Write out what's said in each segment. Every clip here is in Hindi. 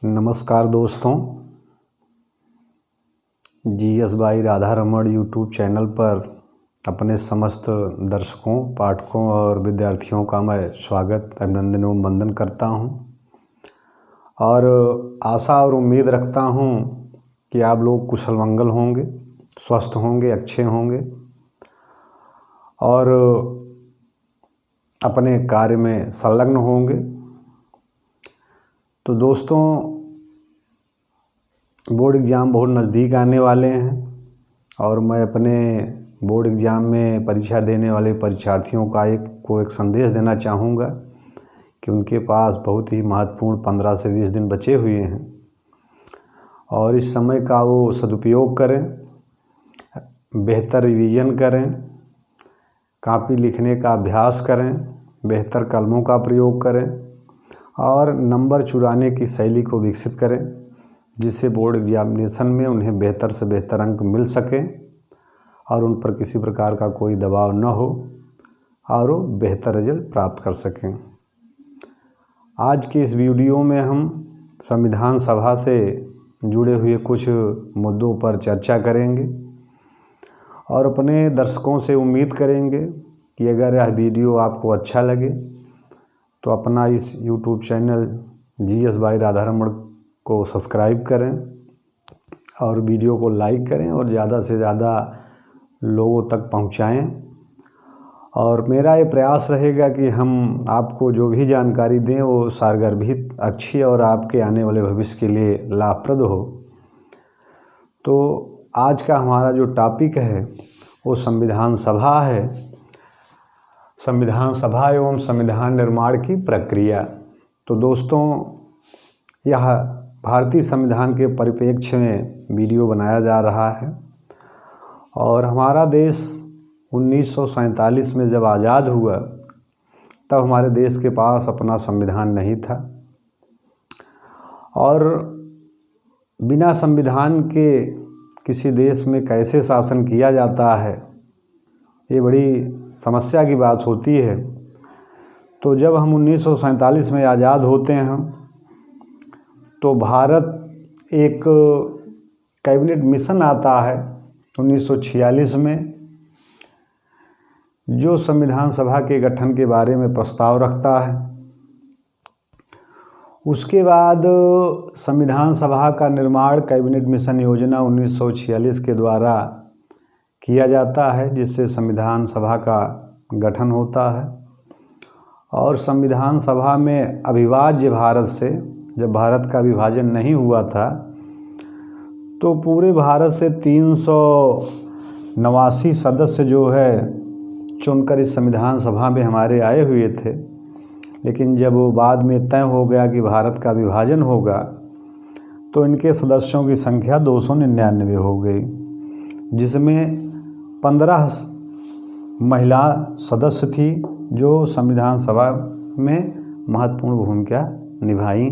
नमस्कार दोस्तों, GS भाई राधा रमण यूट्यूब चैनल पर अपने समस्त दर्शकों, पाठकों और विद्यार्थियों का मैं स्वागत, अभिनंदन एवं वंदन करता हूं और आशा और उम्मीद रखता हूं कि आप लोग कुशल मंगल होंगे, स्वस्थ होंगे, अच्छे होंगे और अपने कार्य में संलग्न होंगे। तो दोस्तों, बोर्ड एग्ज़ाम बहुत नज़दीक आने वाले हैं और मैं अपने बोर्ड एग्ज़ाम में परीक्षा देने वाले परीक्षार्थियों का एक संदेश देना चाहूँगा कि उनके पास बहुत ही महत्वपूर्ण 15 से 20 दिन बचे हुए हैं और इस समय का वो सदुपयोग करें, बेहतर रिवीजन करें, कॉपी लिखने का अभ्यास करें, बेहतर कलमों का प्रयोग करें और नंबर चुराने की शैली को विकसित करें, जिससे बोर्ड एग्जामिनेशन में उन्हें बेहतर से बेहतर अंक मिल सकें और उन पर किसी प्रकार का कोई दबाव न हो और वो बेहतर रिजल्ट प्राप्त कर सकें। आज के इस वीडियो में हम संविधान सभा से जुड़े हुए कुछ मुद्दों पर चर्चा करेंगे और अपने दर्शकों से उम्मीद करेंगे कि अगर यह वीडियो आपको अच्छा लगे तो अपना इस यूट्यूब चैनल GS भाई राधा रमण को सब्सक्राइब करें और वीडियो को लाइक करें और ज़्यादा से ज़्यादा लोगों तक पहुंचाएं। और मेरा ये प्रयास रहेगा कि हम आपको जो भी जानकारी दें वो सारगर्भित, अच्छी और आपके आने वाले भविष्य के लिए लाभप्रद हो। तो आज का हमारा जो टॉपिक है वो संविधान सभा है, संविधान सभा एवं संविधान निर्माण की प्रक्रिया। तो दोस्तों, यह भारतीय संविधान के परिप्रेक्ष्य में वीडियो बनाया जा रहा है और हमारा देश 1947 में जब आज़ाद हुआ तब हमारे देश के पास अपना संविधान नहीं था और बिना संविधान के किसी देश में कैसे शासन किया जाता है, ये बड़ी समस्या की बात होती है। तो जब हम 1947 में आज़ाद होते हैं तो भारत एक कैबिनेट मिशन आता है 1946 में, जो संविधान सभा के गठन के बारे में प्रस्ताव रखता है। उसके बाद संविधान सभा का निर्माण कैबिनेट मिशन योजना 1946 के द्वारा किया जाता है, जिससे संविधान सभा का गठन होता है। और संविधान सभा में अविभाज्य भारत से, जब भारत का विभाजन नहीं हुआ था तो पूरे भारत से 389 सदस्य जो है चुनकर इस संविधान सभा में हमारे आए हुए थे। लेकिन जब वो बाद में तय हो गया कि भारत का विभाजन होगा तो इनके सदस्यों की संख्या 299 हो गई, जिसमें 15 महिला सदस्य थी जो संविधान सभा में महत्वपूर्ण भूमिका निभाई।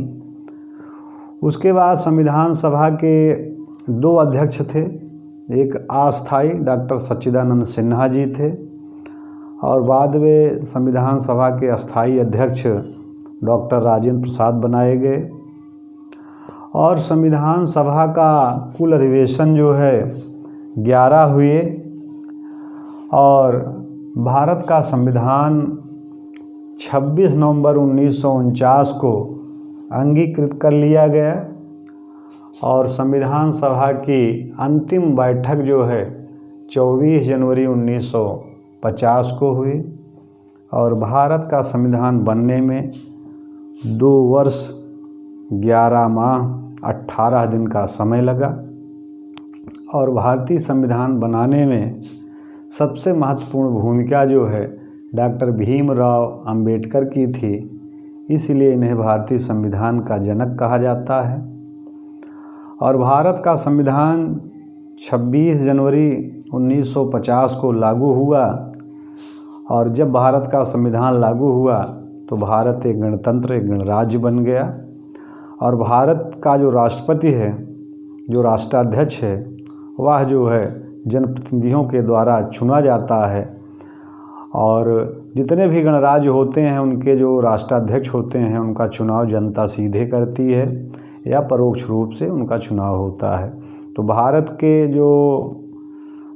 उसके बाद संविधान सभा के 2 अध्यक्ष थे, एक अस्थाई डॉक्टर सच्चिदानंद सिन्हा जी थे और बाद में संविधान सभा के अस्थाई अध्यक्ष डॉक्टर राजेंद्र प्रसाद बनाए गए। और संविधान सभा का कुल अधिवेशन जो है 11 हुए और भारत का संविधान 26 नवंबर 1949 को अंगीकृत कर लिया गया और संविधान सभा की अंतिम बैठक जो है 24 जनवरी 1950 को हुई और भारत का संविधान बनने में 2 वर्ष 11 माह 18 दिन का समय लगा। और भारतीय संविधान बनाने में सबसे महत्वपूर्ण भूमिका जो है डॉक्टर भीमराव अंबेडकर की थी, इसलिए इन्हें भारतीय संविधान का जनक कहा जाता है। और भारत का संविधान 26 जनवरी 1950 को लागू हुआ और जब भारत का संविधान लागू हुआ तो भारत एक गणतंत्र, एक गणराज्य बन गया और भारत का जो राष्ट्रपति है, जो राष्ट्राध्यक्ष है, वह जो है जनप्रतिनिधियों के द्वारा चुना जाता है। और जितने भी गणराज्य होते हैं उनके जो राष्ट्राध्यक्ष होते हैं उनका चुनाव जनता सीधे करती है। या परोक्ष रूप से उनका चुनाव होता है। तो भारत के जो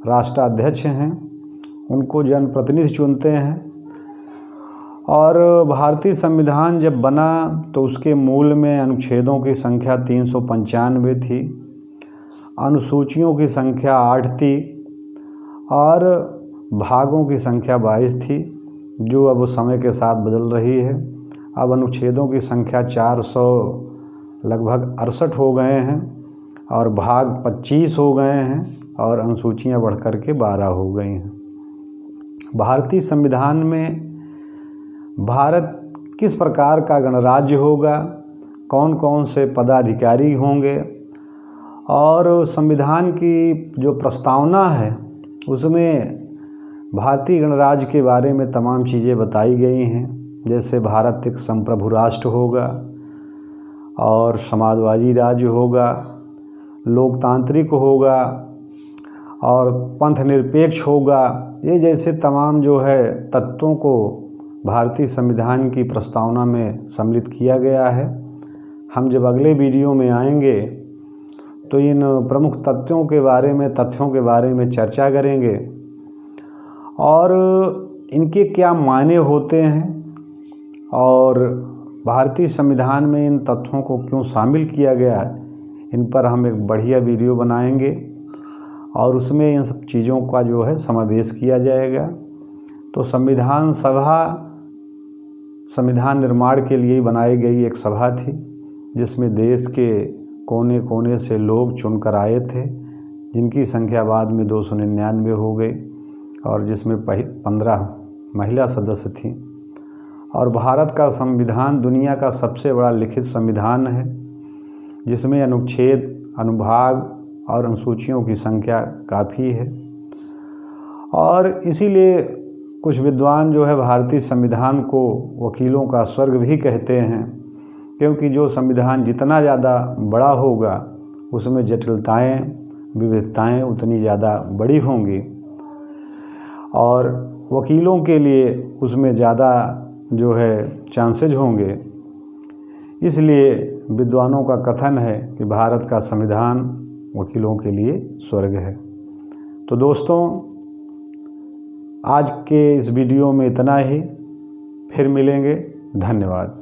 राष्ट्राध्यक्ष हैं उनको जनप्रतिनिधि चुनते हैं। और भारतीय संविधान जब बना तो उसके मूल में अनुच्छेदों की संख्या 395 थी, अनुसूचियों की संख्या 8 थी और भागों की संख्या 22 थी, जो अब समय के साथ बदल रही है। अब अनुच्छेदों की संख्या 400 लगभग 68 हो गए हैं और भाग 25 हो गए हैं और अनुसूचियां बढ़कर के 12 हो गई हैं। भारतीय संविधान में भारत किस प्रकार का गणराज्य होगा, कौन कौन से पदाधिकारी होंगे और संविधान की जो प्रस्तावना है उसमें भारतीय गणराज्य के बारे में तमाम चीज़ें बताई गई हैं। जैसे भारत एक संप्रभु राष्ट्र होगा और समाजवादी राज्य होगा, लोकतांत्रिक होगा और पंथ निरपेक्ष होगा। ये जैसे तमाम जो है तत्वों को भारतीय संविधान की प्रस्तावना में सम्मिलित किया गया है। हम जब अगले वीडियो में आएंगे तो इन प्रमुख तथ्यों के बारे में चर्चा करेंगे और इनके क्या मायने होते हैं और भारतीय संविधान में इन तथ्यों को क्यों शामिल किया गया है। इन पर हम एक बढ़िया वीडियो बनाएंगे और उसमें इन सब चीज़ों का जो है समावेश किया जाएगा। तो संविधान सभा संविधान निर्माण के लिए बनाई गई एक सभा थी, जिसमें देश के कोने कोने से लोग चुनकर आए थे, जिनकी संख्या बाद में 299 हो गई और जिसमें 15 महिला सदस्य थीं। और भारत का संविधान दुनिया का सबसे बड़ा लिखित संविधान है, जिसमें अनुच्छेद, अनुभाग और अनुसूचियों की संख्या काफ़ी है। और इसीलिए कुछ विद्वान जो है भारतीय संविधान को वकीलों का स्वर्ग भी कहते हैं, क्योंकि जो संविधान जितना ज़्यादा बड़ा होगा उसमें जटिलताएं, विविधताएं उतनी ज़्यादा बड़ी होंगी और वकीलों के लिए उसमें ज़्यादा जो है चांसेज होंगे। इसलिए विद्वानों का कथन है कि भारत का संविधान वकीलों के लिए स्वर्ग है। तो दोस्तों, आज के इस वीडियो में इतना ही, फिर मिलेंगे। धन्यवाद।